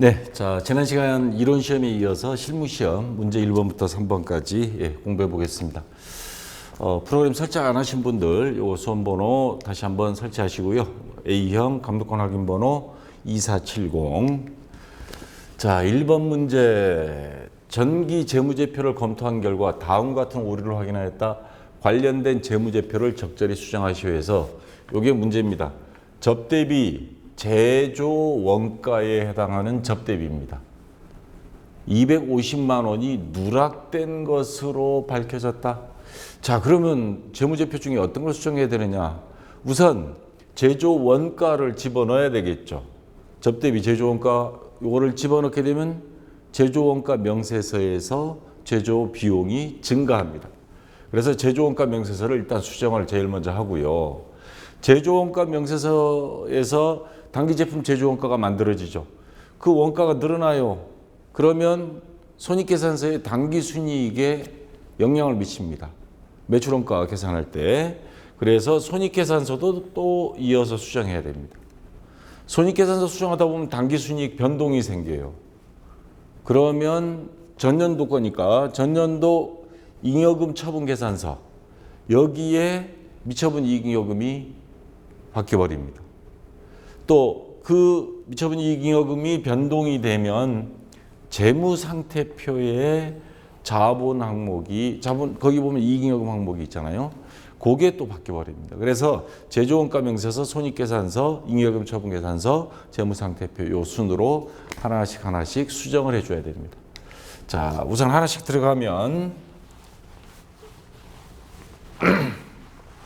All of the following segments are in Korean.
네, 자, 지난 시간 이론 시험에 이어서 실무 시험 문제 1번부터 3번까지 공부해 보겠습니다. 프로그램 설정 안 하신 분들 요 수험번호 다시 한번 설치하시고요. A형 감독관 확인 번호 2470. 자, 1번 문제. 전기 재무제표를 검토한 결과 다음과 같은 오류를 확인하였다. 관련된 재무제표를 적절히 수정하시오 해서 요게 문제입니다. 접대비 제조 원가에 해당하는 접대비입니다. 250만 원이 누락된 것으로 밝혀졌다. 자, 그러면 재무제표 중에 어떤 걸 수정해야 되느냐? 우선 제조 원가를 집어넣어야 되겠죠. 접대비 제조 원가 요거를 집어넣게 되면 제조 원가 명세서에서 제조 비용이 증가합니다. 그래서 제조 원가 명세서를 일단 수정을 제일 먼저 하고요. 제조 원가 명세서에서 단기 제품 제조 원가가 만들어지죠. 그 원가가 늘어나요. 그러면 손익계산서의 단기 순이익에 영향을 미칩니다. 매출 원가 계산할 때. 그래서 손익계산서도 또 이어서 수정해야 됩니다. 손익계산서 수정하다 보면 단기 순이익 변동이 생겨요. 그러면 전년도 거니까 전년도 잉여금 처분 계산서 여기에 미처분 이익잉여금이 바뀌어버립니다. 또 그 미처분 이익잉여금이 변동이 되면 재무상태표에 자본 항목이 거기 보면 이익잉여금 항목이 있잖아요. 그게 또 바뀌어버립니다. 그래서 제조원가 명세서, 손익계산서, 잉여금 처분 계산서, 재무상태표 요 순으로 하나씩 수정을 해줘야 됩니다. 자, 우선 하나씩 들어가면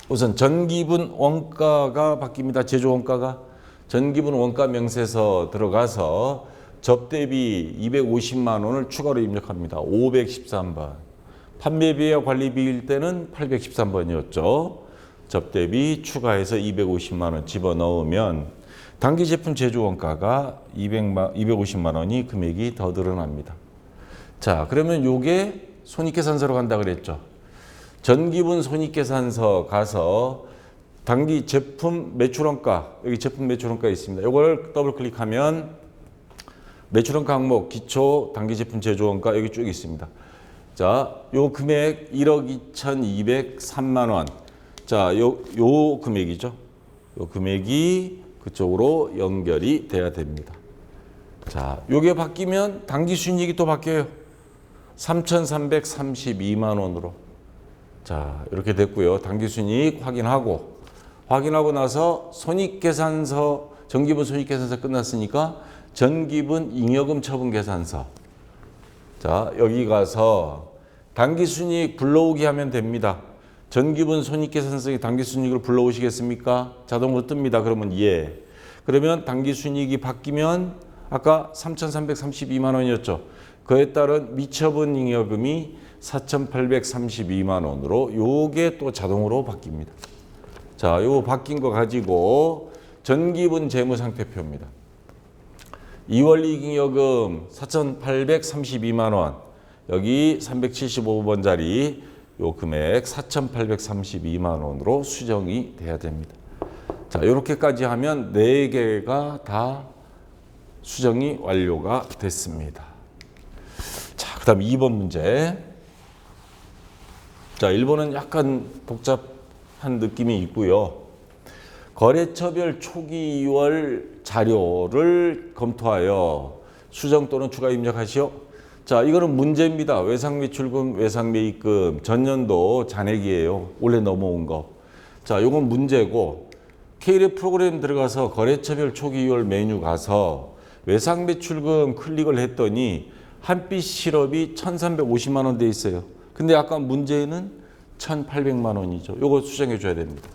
우선 전기분 원가가 바뀝니다. 제조원가가. 전기분 원가 명세서 들어가서 접대비 250만 원을 추가로 입력합니다. 513번. 판매비와 관리비일 때는 813번이었죠. 접대비 추가해서 250만 원 집어넣으면 단기 제품 제조 원가가 250만 원이 금액이 더 늘어납니다. 자, 그러면 요게 손익계산서로 간다 그랬죠. 전기분 손익계산서 가서 단기 제품 매출원가, 여기 제품 매출원가 있습니다. 이걸 더블 클릭하면 매출원가 항목 기초 단기 제품 제조원가 여기 쭉 있습니다. 자, 요 금액 1억 2,203만 원. 자, 요 금액이죠. 요 금액이 그쪽으로 연결이 돼야 됩니다. 자, 요게 바뀌면 단기 순이익이 또 바뀌어요. 3,332만 원으로. 자, 이렇게 됐고요. 단기 순이익 확인하고 나서 손익계산서, 전기분 손익계산서 끝났으니까 전기분 잉여금 처분 계산서. 자, 여기 가서 단기 순이익 불러오기 하면 됩니다. 전기분 손익계산서의 단기 순이익을 불러오시겠습니까? 자동으로 뜹니다. 그러면 예. 그러면 단기 순이익이 바뀌면 아까 3,332만 원이었죠. 그에 따른 미처분 잉여금이 4,832만 원으로 요게 또 자동으로 바뀝니다. 자, 요 바뀐 거 가지고 전기분 재무상태표입니다. 2월 이익잉여금 4,832만 원. 여기 375번짜리 요 금액 4,832만 원으로 수정이 돼야 됩니다. 자, 요렇게까지 하면 4개가 다 수정이 완료가 됐습니다. 자, 그다음 2번 문제. 자, 1번은 약간 복잡한 느낌이 있고요. 거래처별 초기월 자료를 검토하여 수정 또는 추가 입력하시오. 자, 이거는 문제입니다. 외상매출금, 외상매입금, 전년도 잔액이에요. 올해 넘어온 거. 자, 요건 문제고, K랩 프로그램 들어가서 거래처별 초기월 메뉴 가서 외상매출금 클릭을 했더니 한빛 실업이 1,350만 원 돼 있어요. 근데 아까 문제는 1,800만 원이죠. 요거 수정해 줘야 됩니다.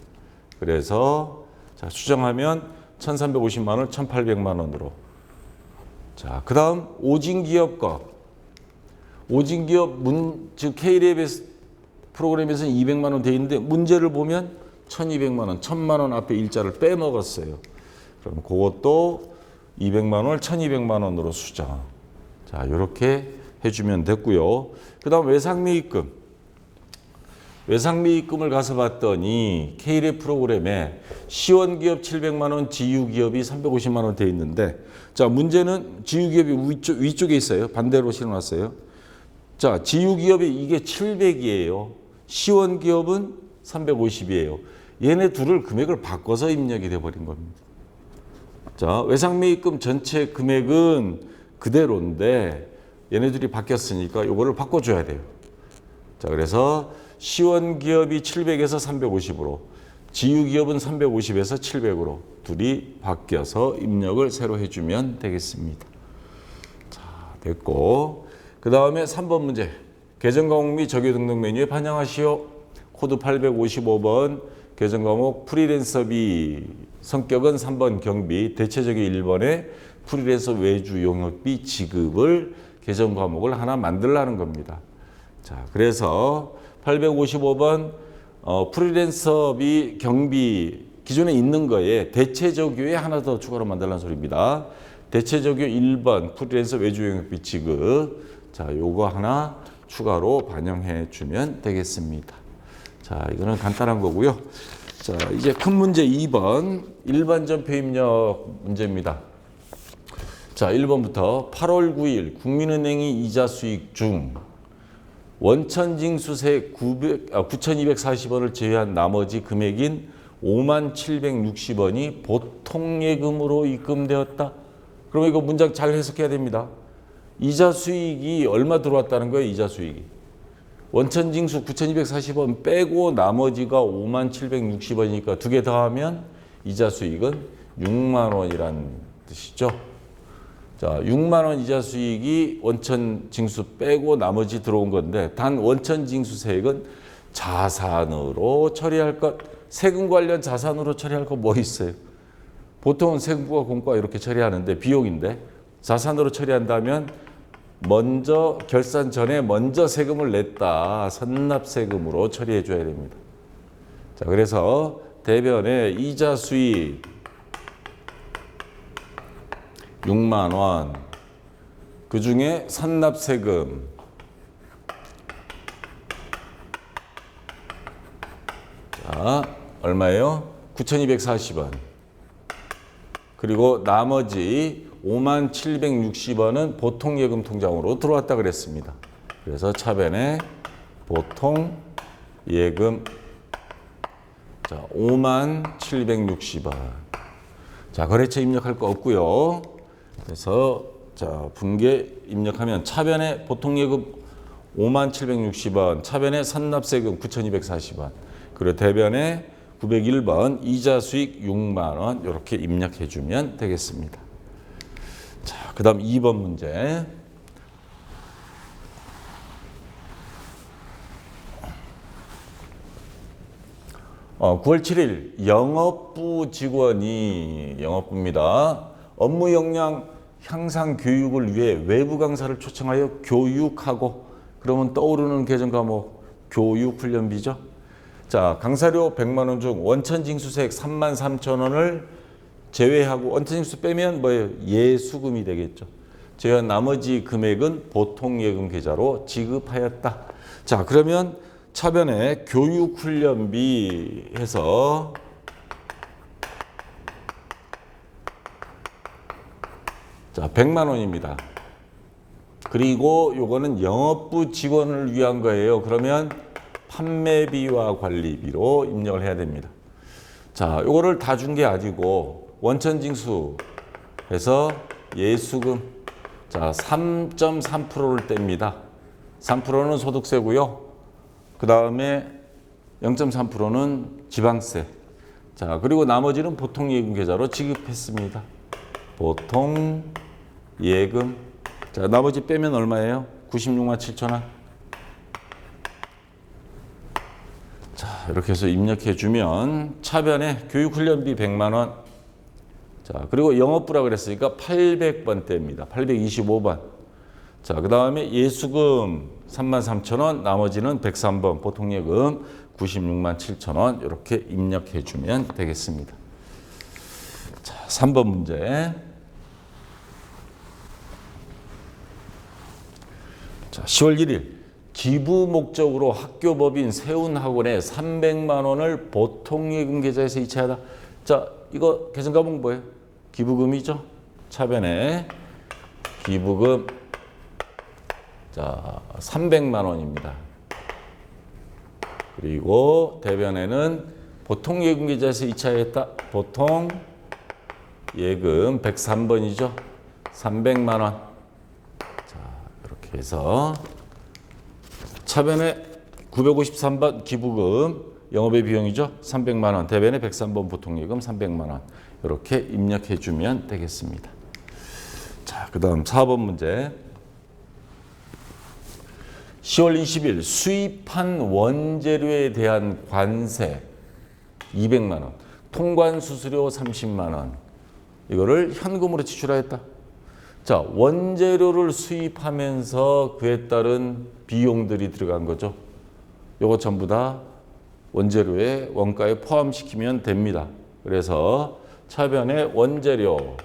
그래서 자, 수정하면 1,350만 원, 1,800만 원으로. 자, 그다음 오진기업 거. 오진기업 지금 K랩 프로그램에서는 200만 원 돼 있는데 문제를 보면 1,200만 원, 1,000만 원 앞에 일자를 빼먹었어요. 그럼 그것도 200만 원을 1,200만 원으로 수정. 자, 이렇게 해주면 됐고요. 그다음 외상매입금. 외상미 입금을 가서 봤더니 K랩 프로그램에 시원기업 700만 원, 지유기업이 350만 원 돼 있는데, 자, 문제는 지유기업이 위쪽에 있어요. 반대로 실어놨어요. 자, 지유기업이 이게 700이에요. 시원기업은 350이에요. 얘네 둘을 금액을 바꿔서 입력이 돼버린 겁니다. 자, 외상미 입금 전체 금액은 그대로인데 얘네들이 바뀌었으니까 이거를 바꿔줘야 돼요. 자, 그래서 시원기업이 700에서 350으로, 지유기업은 350에서 700으로 둘이 바뀌어서 입력을 새로 해주면 되겠습니다. 자, 됐고, 그 다음에 3번 문제. 계정과목 및 적유 등록 메뉴에 반영하시오. 코드 855번 계정과목 프리랜서비, 성격은 3번 경비, 대체적인 1번에 프리랜서 외주 용역비 지급을 계정과목을 하나 만들라는 겁니다. 자, 그래서 855번 프리랜서비 경비 기존에 있는 거에 대체적유에 하나 더 추가로 만들라는 소리입니다. 대체적유 1번 프리랜서 외주 용역비 지급, 자, 요거 하나 추가로 반영해 주면 되겠습니다. 자, 이거는 간단한 거고요. 자, 이제 큰 문제 2번 일반전표 입력 문제입니다. 자, 1번부터 8월 9일 국민은행이 이자 수익 중 원천징수세 9,240원을 제외한 나머지 금액인 57,60원이 보통예금으로 입금되었다. 그럼 이거 문장 잘 해석해야 됩니다. 이자 수익이 얼마 들어왔다는 거예요? 이자 수익이. 원천징수 9,240원 빼고 나머지가 57,60원이니까 두 개 더하면 이자 수익은 6만 원이란 뜻이죠. 자, 6만 원 이자 수익이 원천징수 빼고 나머지 들어온 건데, 단 원천징수세액은 자산으로 처리할 것, 세금 관련 자산으로 처리할 거 뭐 있어요? 보통은 세금과 공과 이렇게 처리하는데 비용인데, 자산으로 처리한다면 먼저 결산 전에 먼저 세금을 냈다, 선납세금으로 처리해 줘야 됩니다. 자, 그래서 대변에 이자 수익 6만 원, 그 중에 선납세금 자, 얼마예요? 9,240원. 그리고 나머지 57,60원은 보통예금 통장으로 들어왔다 그랬습니다. 그래서 차변에 보통예금, 자, 57,60원. 자, 거래처 입력할 거 없고요. 그래서 자, 분계 입력하면 차변에 보통예금 57,60원, 차변에 선납세금 9,240원, 그리고 대변에 901번 이자 수익 6만 원 이렇게 입력해 주면 되겠습니다. 자, 그다음 2번 문제. 어, 9월 7일 영업부 직원이, 영업부입니다. 업무 역량 향상 교육을 위해 외부 강사를 초청하여 교육하고, 그러면 떠오르는 계정 과목 교육훈련비죠. 자, 강사료 100만 원 중 원천징수세액 33,000원을 제외하고, 원천징수 빼면 뭐예요? 예수금이 되겠죠. 제외한 나머지 금액은 보통예금 계좌로 지급하였다. 자, 그러면 차변에 교육훈련비 해서 자, 100만 원입니다. 그리고 요거는 영업부 직원을 위한 거예요. 그러면 판매비와 관리비로 입력을 해야 됩니다. 자, 요거를 다 준 게 아니고 원천징수 해서 예수금, 자, 3.3%를 뗍니다. 3%는 소득세고요. 그 다음에 0.3%는 지방세. 자, 그리고 나머지는 보통예금 계좌로 지급했습니다. 보통예금. 자, 나머지 빼면 얼마예요? 96만 7천 원. 자, 이렇게 해서 입력해 주면 차변에 교육훈련비 100만 원. 자, 그리고 영업부라 그랬으니까 800번대입니다. 825번. 자, 그 다음에 예수금 33,000원, 나머지는 103번 보통예금 96만 7천원 이렇게 입력해 주면 되겠습니다. 자, 3번 문제. 자, 10월 1일 기부 목적으로 학교법인 세운학원에 300만 원을 보통예금 계좌에서 이체하다. 자, 이거 계산 과목 뭐예요? 기부금이죠. 차변에 기부금 자 300만 원입니다. 그리고 대변에는 보통예금 계좌에서 이체했다. 보통예금 103번이죠. 300만 원. 자, 이렇게 해서 차변에 953번 기부금 영업의 비용이죠. 300만 원. 대변에 103번 보통예금 300만 원. 이렇게 입력해 주면 되겠습니다. 자, 그다음 4번 문제. 10월 20일 수입한 원재료에 대한 관세 200만 원, 통관 수수료 30만 원. 이거를 현금으로 지출하였다. 자, 원재료를 수입하면서 그에 따른 비용들이 들어간 거죠. 요거 전부 다 원재료의 원가에 포함시키면 됩니다. 그래서 차변에 원재료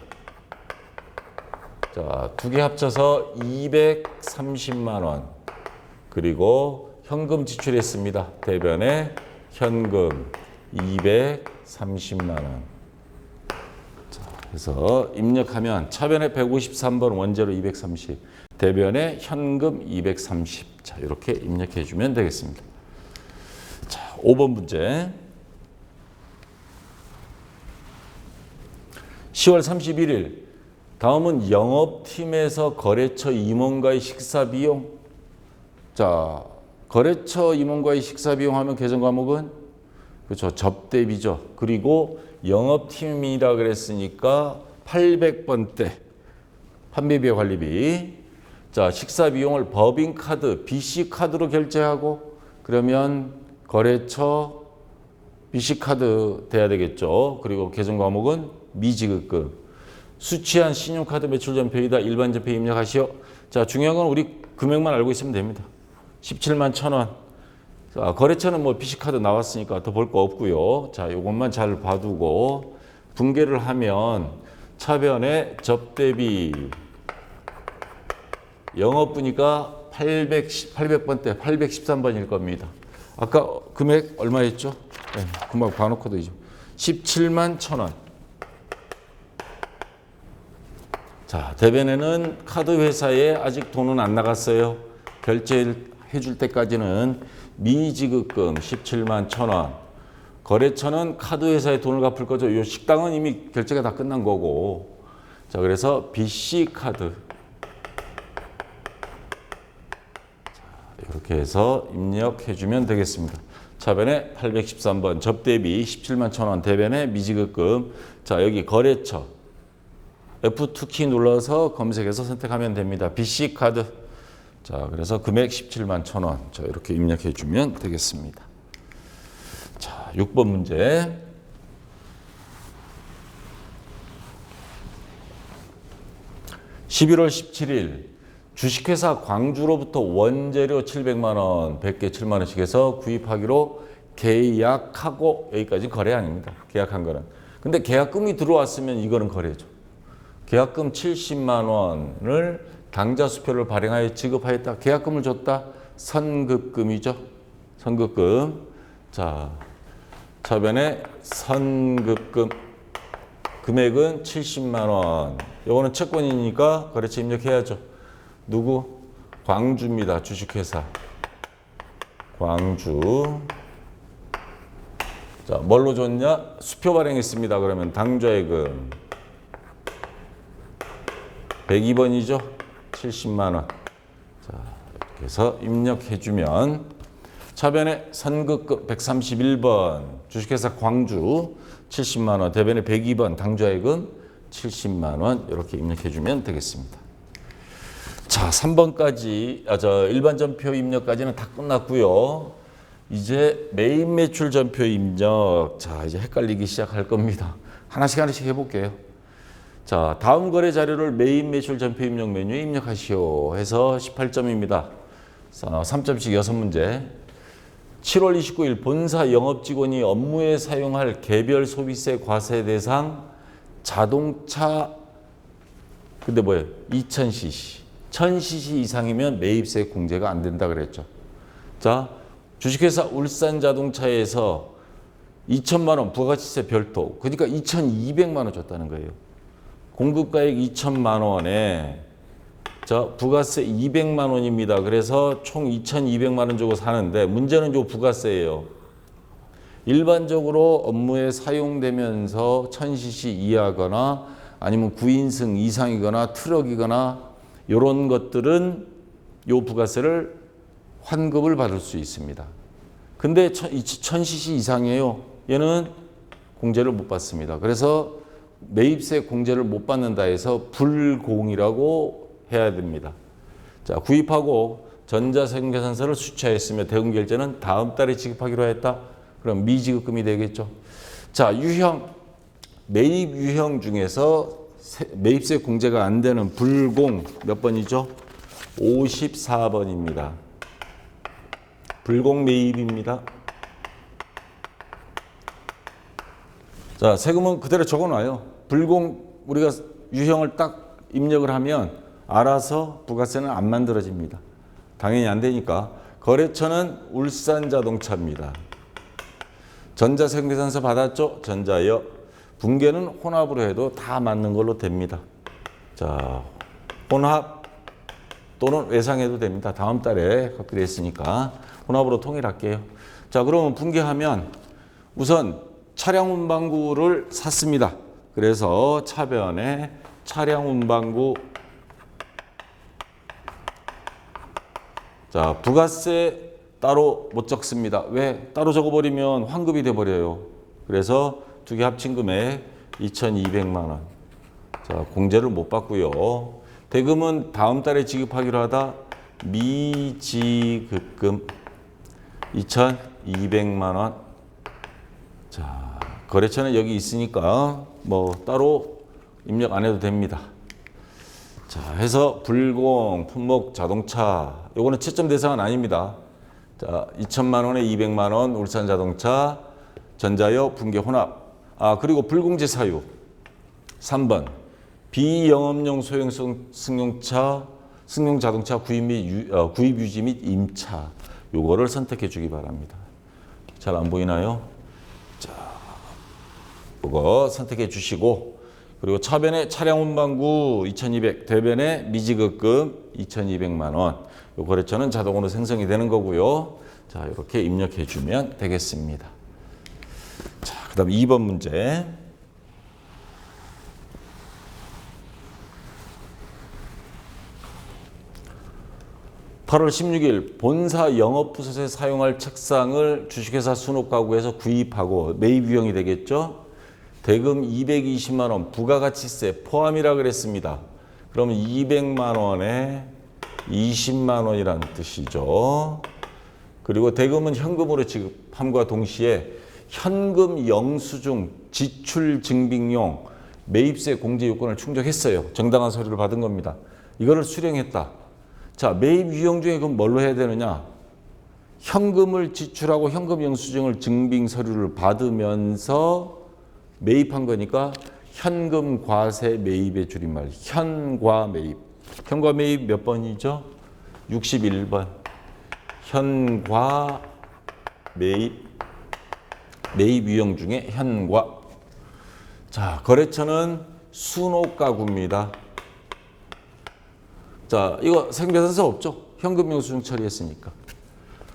자, 두 개 합쳐서 230만 원. 그리고 현금 지출했습니다. 대변에 현금 230만 원. 자, 그래서 입력하면 차변에 153번 원재료 230, 대변에 현금 230. 자, 이렇게 입력해 주면 되겠습니다. 자, 5번 문제. 10월 31일 다음은 영업팀에서 거래처 임원과의 식사 비용. 자, 거래처 임원과의 식사 비용 하면 계정 과목은 그렇죠. 접대비죠. 그리고 영업팀이라 그랬으니까 800번대 판매비와 관리비. 자, 식사 비용을 법인카드, BC카드로 결제하고 그러면 거래처 BC카드 돼야 되겠죠. 그리고 계정 과목은 미지급금. 수취한 신용카드 매출 전표이다. 일반 전표 입력하시오. 자, 중요한 건 우리 금액만 알고 있으면 됩니다. 17만 1,000원. 자, 거래처는 뭐 BC카드 나왔으니까 더 볼 거 없고요. 자, 요것만 잘 봐두고 분계를 하면 차변에 접대비 영업부니까 800번대 813번일 겁니다. 아까 금액 얼마였죠? 네, 금방 봐놓고 되죠. 17만 1,000원. 자, 대변에는 카드 회사에 아직 돈은 안 나갔어요. 결제해 줄 때까지는 미지급금 17만 1,000원. 거래처는 카드 회사에 돈을 갚을 거죠. 이 식당은 이미 결제가 다 끝난 거고. 자, 그래서 BC 카드. 자, 이렇게 해서 입력해 주면 되겠습니다. 차변에 813번 접대비 17만 1,000원, 대변에 미지급금. 자, 여기 거래처 F2키 눌러서 검색해서 선택하면 됩니다. BC 카드. 자, 그래서 금액 17만 1,000원. 자, 이렇게 입력해 주면 되겠습니다. 자, 6번 문제. (11월 17일) 주식회사 광주로부터 원재료 700만 원, 100개 7만 원씩 해서 구입하기로 계약하고, 여기까지 거래 아닙니다. 계약한 거는. 근데 계약금이 들어왔으면 이거는 거래죠. 계약금 70만 원을 당좌 수표를 발행하여 지급하였다. 계약금을 줬다. 선급금이죠. 선급금. 자, 차변에 선급금. 금액은 70만 원. 요거는 채권이니까 거래처 입력해야죠. 누구? 광주입니다. 주식회사. 광주. 자, 뭘로 줬냐? 수표 발행했습니다. 그러면 당좌예금 102번이죠. 70만 원. 자, 이렇게 해서 입력해 주면 차변에 선급금 131번 주식회사 광주 70만 원, 대변에 102번 당좌예금 70만 원 이렇게 입력해 주면 되겠습니다. 자, 3번까지 일반 전표 입력까지는 다 끝났고요. 이제 메인 매출 전표 입력. 자, 이제 헷갈리기 시작할 겁니다. 하나씩 해 볼게요. 자, 다음 거래 자료를 메인 매출 전표 입력 메뉴에 입력하시오 해서 18점입니다. 3점씩 6문제. 7월 29일 본사 영업직원이 업무에 사용할 개별 소비세 과세 대상 자동차 근데 뭐예요? 2000cc. 1000cc 이상이면 매입세 공제가 안 된다 그랬죠. 자, 주식회사 울산자동차에서 2천만 원 부가가치세 별도, 그러니까 2,200만 원 줬다는 거예요. 공급가액 2천만 원에 자, 부가세 200만 원입니다. 그래서 총 2,200만 원 주고 사는데 문제는 요 부가세예요. 일반적으로 업무에 사용되면서 1000cc 이하거나 아니면 9인승 이상이거나 트럭이거나 이런 것들은 요 부가세를 환급을 받을 수 있습니다. 근데 1000cc 이상이에요. 얘는 공제를 못 받습니다. 그래서 매입세 공제를 못 받는다 해서 불공이라고 해야 됩니다. 자, 구입하고 전자생계산서를 수취하였으며 대금결제는 다음 달에 지급하기로 했다. 그럼 미지급금이 되겠죠. 자, 유형, 매입 유형 중에서 매입세 공제가 안 되는 불공 몇 번이죠? 54번입니다. 불공 매입입니다. 자, 세금은 그대로 적어놔요. 불공 우리가 유형을 딱 입력을 하면 알아서 부가세는 안 만들어집니다. 당연히 안 되니까. 거래처는 울산자동차입니다. 전자생계산서 받았죠? 전자요. 분계는 혼합으로 해도 다 맞는 걸로 됩니다. 자, 혼합 또는 외상해도 됩니다. 다음 달에 갖기로 했으니까 혼합으로 통일할게요. 자, 그러면 분계하면 우선 차량 운반구를 샀습니다. 그래서 차변에 차량 운반구, 자, 부가세 따로 못 적습니다. 왜? 따로 적어버리면 환급이 돼버려요. 그래서 두 개 합친 금액 2,200만 원. 자, 공제를 못 받고요. 대금은 다음 달에 지급하기로 하다 미지급금 2,200만 원. 자, 거래처는 여기 있으니까 뭐 따로 입력 안 해도 됩니다. 자, 해서 불공, 품목, 자동차 요거는 채점 대상은 아닙니다. 자, 2천만 원에 200만 원 울산자동차, 전자요, 분계 혼합. 아, 그리고 불공제 사유 3번 비영업용 소형 승용차, 승용자동차 구입 유지 및 임차 요거를 선택해 주기 바랍니다. 잘 안 보이나요? 자, 이거 선택해 주시고, 그리고 차변에 차량 운반구 2,200, 대변에 미지급금 2,200만 원. 요 거래처는 자동으로 생성이 되는 거고요. 자, 이렇게 입력해 주면 되겠습니다. 자, 그다음 2번 문제. (8월 16일) 본사 영업부서에 사용할 책상을 주식회사 순옥가구에서 구입하고 매입 유형이 되겠죠. 대금 220만 원 부가가치세 포함이라 그랬습니다. 그러면 200만 원에 20만 원이란 뜻이죠. 그리고 대금은 현금으로 지급함과 동시에 현금 영수증 지출 증빙용 매입세 공제 요건을 충족했어요. 정당한 서류를 받은 겁니다. 이거를 수령했다. 자, 매입 유형 중에 그럼 뭘로 해야 되느냐? 현금을 지출하고 현금 영수증을 증빙 서류를 받으면서 매입한 거니까 현금 과세 매입의 줄임말 현과 매입. 현과 매입 몇 번이죠? 61번. 현과 매입. 매입 유형 중에 현과. 자, 거래처는 순옥가구입니다. 자, 이거 생계산서 없죠? 현금 영수증 처리했으니까.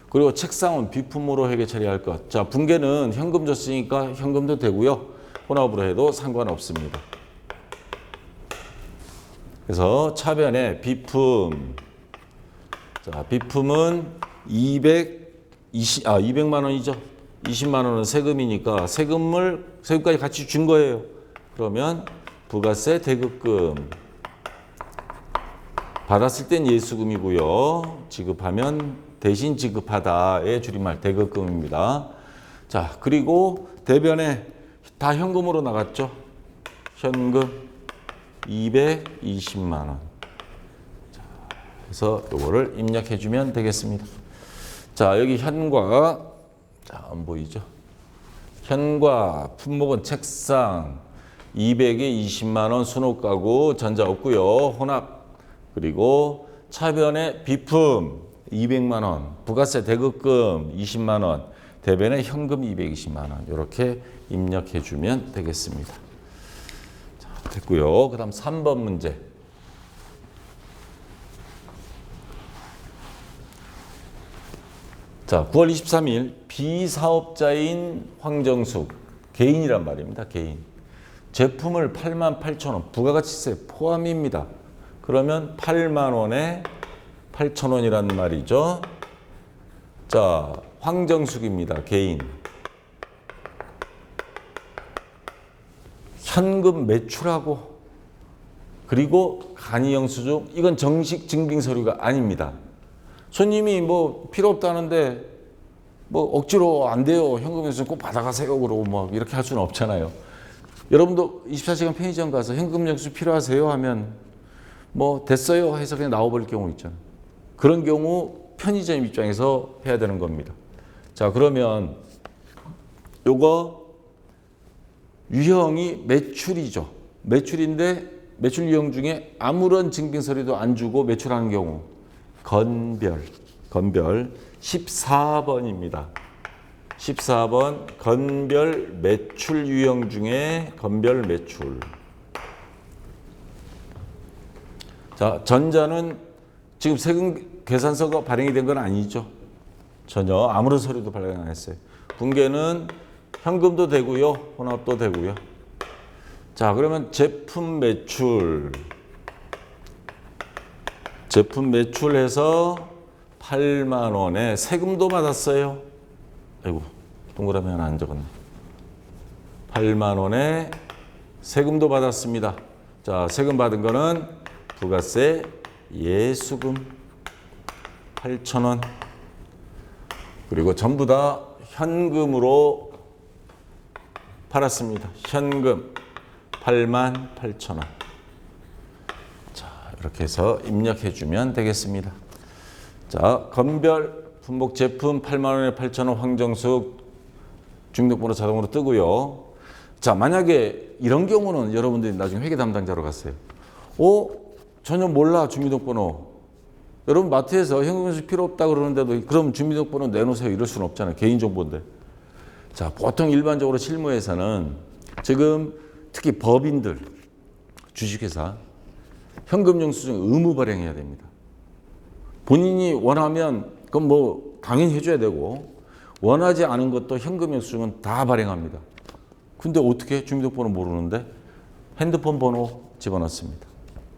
그리고 책상은 비품으로 회계 처리할 것. 자, 분계는 현금 줬으니까 현금도 되고요. 혼합으로 해도 상관없습니다. 그래서 차변에 비품. 자, 비품은 200만 원이죠. 20만 원은 세금이니까 세금까지 같이 준 거예요. 그러면 부가세 대급금. 받았을 땐 예수금이고요. 지급하면 대신 지급하다의 줄임말 대급금입니다. 자, 그리고 대변에 다 현금으로 나갔죠. 현금 220만 원. 자, 그래서 요거를 입력해 주면 되겠습니다. 자, 여기 현과, 자, 안 보이죠? 현과 품목은 책상 200에 20만 원 순옥가구 전자 없고요. 혼합. 그리고 차변에 비품 200만 원, 부가세 대급금 20만 원, 대변에 현금 220만 원 이렇게 입력해 주면 되겠습니다. 자, 됐고요. 그다음 3번 문제. 자, 9월 23일 비사업자인 황정숙, 개인이란 말입니다. 개인. 제품을 88,000원, 부가가치세 포함입니다. 그러면 8만 원에 8,000원이란 말이죠. 자, 황정숙입니다. 개인. 현금 매출하고 그리고 간이영수증, 이건 정식 증빙 서류가 아닙니다. 손님이 뭐 필요 없다는데 뭐 억지로 안 돼요. 현금 영수증 꼭 받아가세요. 그러고 뭐 이렇게 할 수는 없잖아요. 여러분도 24시간 편의점 가서 현금 영수증 필요하세요 하면 뭐 됐어요 해서 그냥 나와버릴 경우 있잖아요. 그런 경우 편의점 입장에서 해야 되는 겁니다. 자, 그러면 요거 유형이 매출이죠. 매출인데 매출 유형 중에 아무런 증빙 서류도 안 주고 매출하는 경우 건별 14번입니다. 14번 건별 매출 유형 중에 건별 매출. 자, 전자는 지금 세금 계산서가 발행이 된 건 아니죠. 전혀 아무런 서류도 발행 안 했어요. 분계는 현금도 되고요. 혼합도 되고요. 자, 그러면 제품 매출해서 8만 원에 세금도 받았어요. 아이고, 동그라미 하나 안 적었네. 8만 원에 세금도 받았습니다. 자, 세금 받은 거는 부가세 예수금 8,000원. 그리고 전부 다 현금으로 팔았습니다. 현금 88,000원. 자, 이렇게 해서 입력해 주면 되겠습니다. 자, 건별 품목 제품 8만 원에 8,000원 황정숙 주민등록번호 자동으로 뜨고요. 자, 만약에 이런 경우는 여러분들이 나중에 회계 담당자로 갔어요. 전혀 몰라 주민등록번호. 여러분 마트에서 현금영수증 필요 없다 그러는데도 그럼 주민등록번호 내놓으세요 이럴 수는 없잖아요. 개인정보인데. 자, 보통 일반적으로 실무에서는 지금 특히 법인들, 주식회사 현금영수증 의무 발행해야 됩니다. 본인이 원하면 그건 뭐 당연히 해줘야 되고 원하지 않은 것도 현금영수증은 다 발행합니다. 근데 어떻게 주민등록번호 모르는데 핸드폰 번호 집어넣습니다.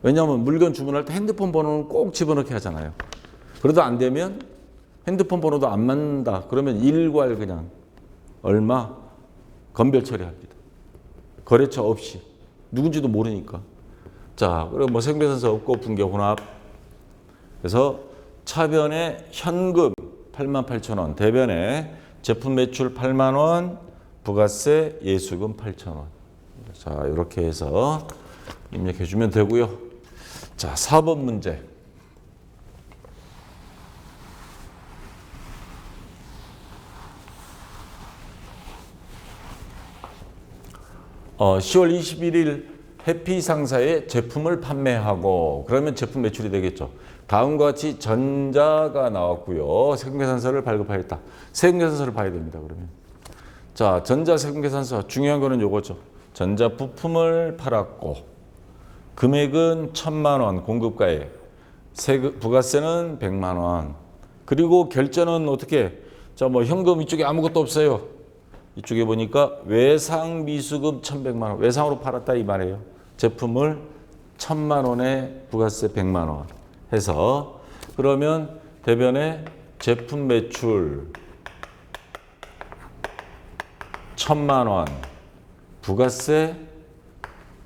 왜냐하면 물건 주문할 때 핸드폰 번호는 꼭 집어넣게 하잖아요. 그래도 안 되면 핸드폰 번호도 안 맞는다. 그러면 일괄 그냥 얼마 건별 처리합니다. 거래처 없이 누군지도 모르니까. 자, 그리고 뭐 세금계산서 없고 분계 혼합. 그래서 차변에 현금 88,000원, 대변에 제품 매출 8만 원, 부가세 예수금 8,000원. 자, 이렇게 해서 입력해 주면 되고요. 자, 4번 문제. 어, 10월 21일 해피상사에 제품을 판매하고 그러면 제품 매출이 되겠죠. 다음과 같이 전자가 나왔고요. 세금계산서를 발급하였다. 세금계산서를 봐야 됩니다. 그러면 자, 전자 세금계산서 중요한 거는 요거죠. 전자 부품을 팔았고 금액은 1,000만 원 공급가액, 부가세는 100만 원. 그리고 결제는 어떻게? 자, 뭐 현금 이쪽에 아무것도 없어요. 이쪽에 보니까 외상 미수금 1,100만 원. 외상으로 팔았다 이 말이에요. 제품을 1,000만 원에 부가세 100만 원 해서 그러면 대변에 제품 매출 1,000만 원, 부가세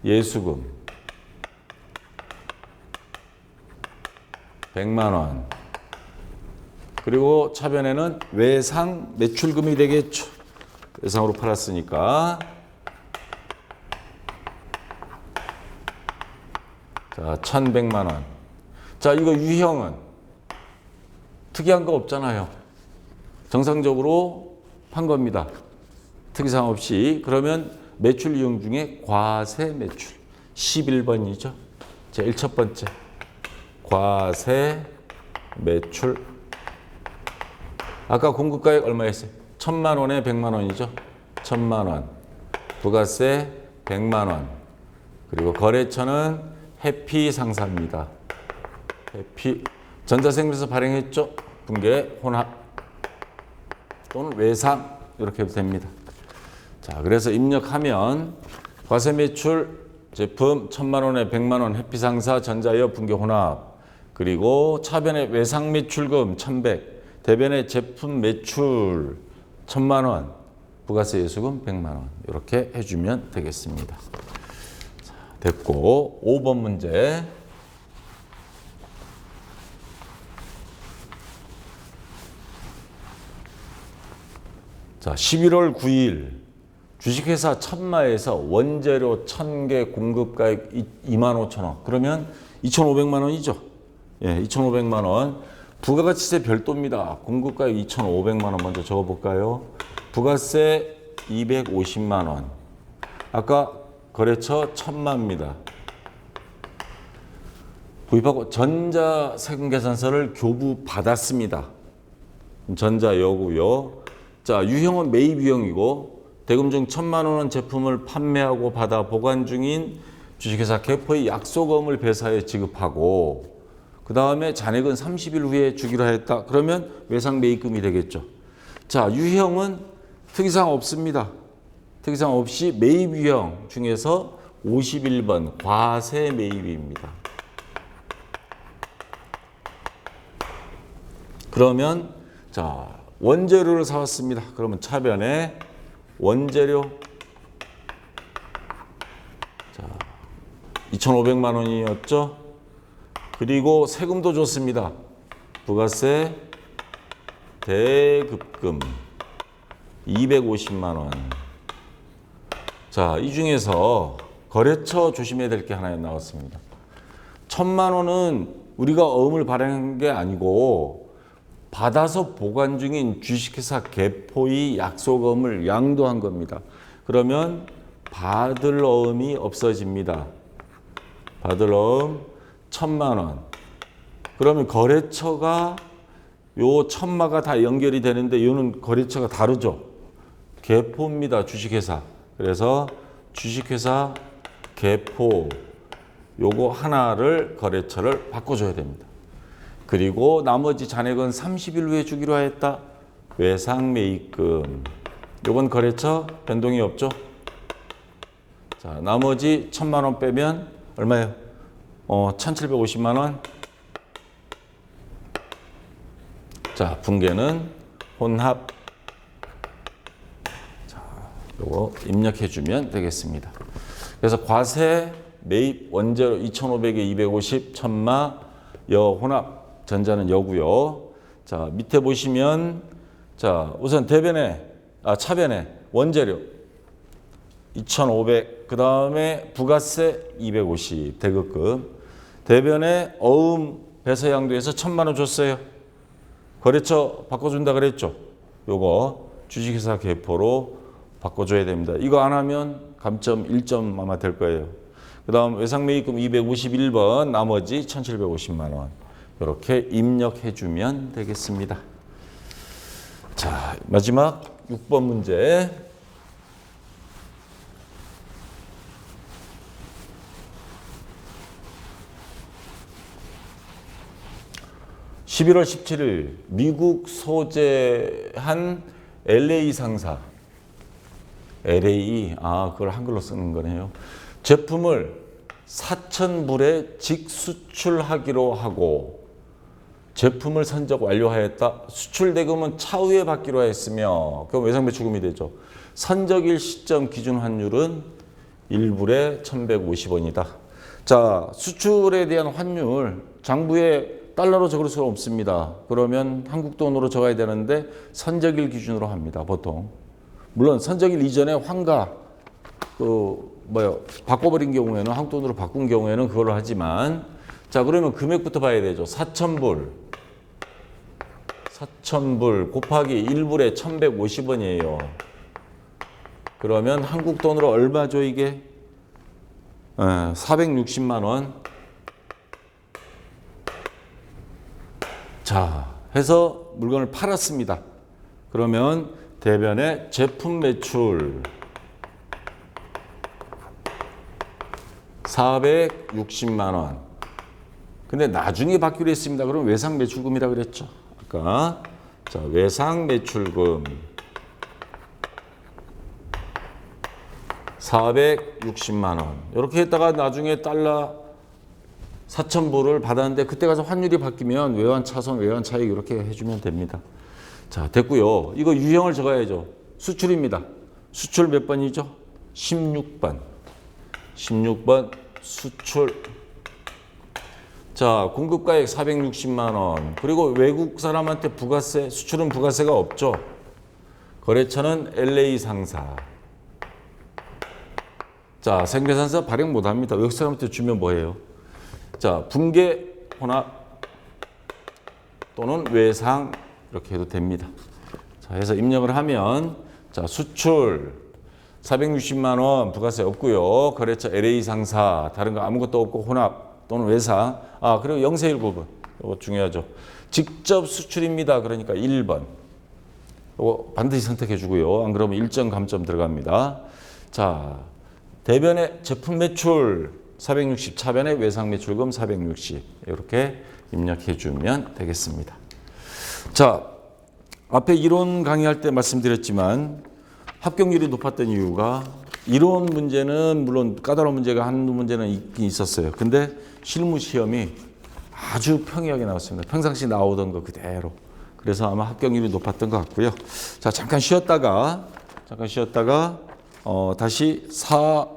예수금 100만 원. 그리고 차변에는 외상 매출금이 되겠죠. 외상으로 팔았으니까. 자, 1,100만 원. 자, 이거 유형은 특이한 거 없잖아요. 정상적으로 판 겁니다. 특이사항 없이. 그러면 매출 유형 중에 과세 매출 11번이죠. 자, 첫 번째. 과세 매출 아까 공급가액 얼마였어요? 1,000만 원에 100만 원이죠. 1,000만 원. 부가세 100만 원. 그리고 거래처는 해피 상사입니다. 해피. 전자생명에서 발행했죠. 분계 혼합 또는 외상 이렇게 해도 됩니다. 자, 그래서 입력하면 과세 매출 제품 1,000만 원에 100만 원 해피 상사 전자이업 분계 혼합 그리고 차변의 외상 매출금 1,100 대변의 제품 매출 1,000만 원 부가세 예수금 100만 원 이렇게 해주면 되겠습니다. 자, 됐고 5번 문제. 자, 11월 9일 주식회사 천마에서 원재료 1,000개 공급가액 25,000원. 그러면 2,500만 원이죠. 예, 2,500만 원. 부가가치세 별도입니다. 공급가액 2,500만 원 먼저 적어볼까요? 부가세 250만 원. 아까 거래처 1,000만입니다. 구입하고 전자세금계산서를 교부받았습니다. 전자여고요. 자, 유형은 매입 유형이고 대금 중 1,000만 원 제품을 판매하고 받아 보관 중인 주식회사 개포의 약소금을 배사해 지급하고 그 다음에 잔액은 30일 후에 주기로 하였다. 그러면 외상 매입금이 되겠죠. 자, 유형은 특이사항 없습니다. 특이사항 없이 매입 유형 중에서 51번 과세 매입입니다. 그러면 자, 원재료를 사왔습니다. 그러면 차변에 원재료 자, 2,500만 원이었죠. 그리고 세금도 줬습니다. 부가세 대급금 250만 원. 자, 이 중에서 거래처 조심해야 될 게 하나 나왔습니다. 1,000만 원은 우리가 어음을 발행한 게 아니고 받아서 보관 중인 주식회사 개포의 약소금을 양도한 겁니다. 그러면 받을 어음이 없어집니다. 받을 어음 1,000만 원. 그러면 거래처가 요 천마가 다 연결이 되는데 요는 거래처가 다르죠. 개포입니다. 주식회사. 그래서 주식회사 개포 요거 하나를 거래처를 바꿔줘야 됩니다. 그리고 나머지 잔액은 30일 후에 주기로 하였다. 외상 매입금. 요건 거래처 변동이 없죠. 자, 나머지 1,000만 원 빼면 얼마예요? 1,750만 원. 자, 분계는 혼합. 자, 요거 입력해 주면 되겠습니다. 그래서 과세 매입 원재료 2,500에 250 1,000마 여 혼합 전자는 여고요. 자, 밑에 보시면 자, 우선 차변에 원재료 2,500 그다음에 부가세 250 대급금 대변에 어음 배서 양도해서 1,000만 원 줬어요. 거래처 바꿔준다 그랬죠. 요거 주식회사 개포로 바꿔줘야 됩니다. 이거 안 하면 감점 1점 아마 될 거예요. 그 다음 외상매입금 251번 나머지 1,750만 원 이렇게 입력해 주면 되겠습니다. 자, 마지막 6번 문제. (11월 17일) 미국 소재한 LA 상사 LA 그걸 한글로 쓰는 거네요. 제품을 4,000불에 직수출하기로 하고 제품을 선적 완료하였다. 수출 대금은 차후에 받기로 했으며 그럼 외상매출금이 되죠. 선적일 시점 기준 환율은 1불에 1,150원이다. 자, 수출에 대한 환율 장부에 달러로 적을 수는 없습니다. 그러면 한국 돈으로 적어야 되는데 선적일 기준으로 합니다. 보통. 물론 선적일 이전에 환가 바꿔버린 경우에는 한국 돈으로 바꾼 경우에는 그걸로 하지만 자, 그러면 금액부터 봐야 되죠. 4,000불 곱하기 1불에 1,150원이에요. 그러면 한국 돈으로 얼마죠 이게? 460만 원. 자, 해서 물건을 팔았습니다. 그러면 대변의 제품 매출 460만 원. 근데 나중에 받기로 했습니다. 그럼 외상 매출금이라고 그랬죠. 아까. 자, 외상 매출금 460만 원. 이렇게 했다가 나중에 달러 4,000불을 받았는데 그때 가서 환율이 바뀌면 외환 차손, 외환 차익 이렇게 해주면 됩니다. 자, 됐고요. 이거 유형을 적어야죠. 수출입니다. 수출 몇 번이죠? 16번. 16번 수출. 자, 공급가액 460만 원. 그리고 외국 사람한테 부가세, 수출은 부가세가 없죠. 거래처는 LA 상사. 자, 생계산서 발행 못 합니다. 외국 사람한테 주면 뭐예요? 자, 분계 혼합 또는 외상 이렇게 해도 됩니다. 자, 해서 입력을 하면 자, 수출 460만 원 부가세 없고요. 거래처 LA 상사 다른 거 아무것도 없고 혼합 또는 외상. 아, 그리고 0세일구분. 이거 중요하죠. 직접 수출입니다. 그러니까 1번. 이거 반드시 선택해 주고요. 안 그러면 1점 감점 들어갑니다. 자, 대변의 제품 매출 460, 차변의 외상 매출금 460 이렇게 입력해 주면 되겠습니다. 자, 앞에 이론 강의할 때 말씀드렸지만 합격률이 높았던 이유가 이론 문제는 물론 까다로운 문제가 한두 문제는 있긴 있었어요. 근데 실무 시험이 아주 평이하게 나왔습니다. 평상시 나오던 거 그대로. 그래서 아마 합격률이 높았던 것 같고요. 자, 잠깐 쉬었다가 다시 4,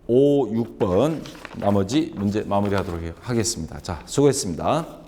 5, 6번 나머지 문제 마무리하도록 하겠습니다. 자, 수고했습니다.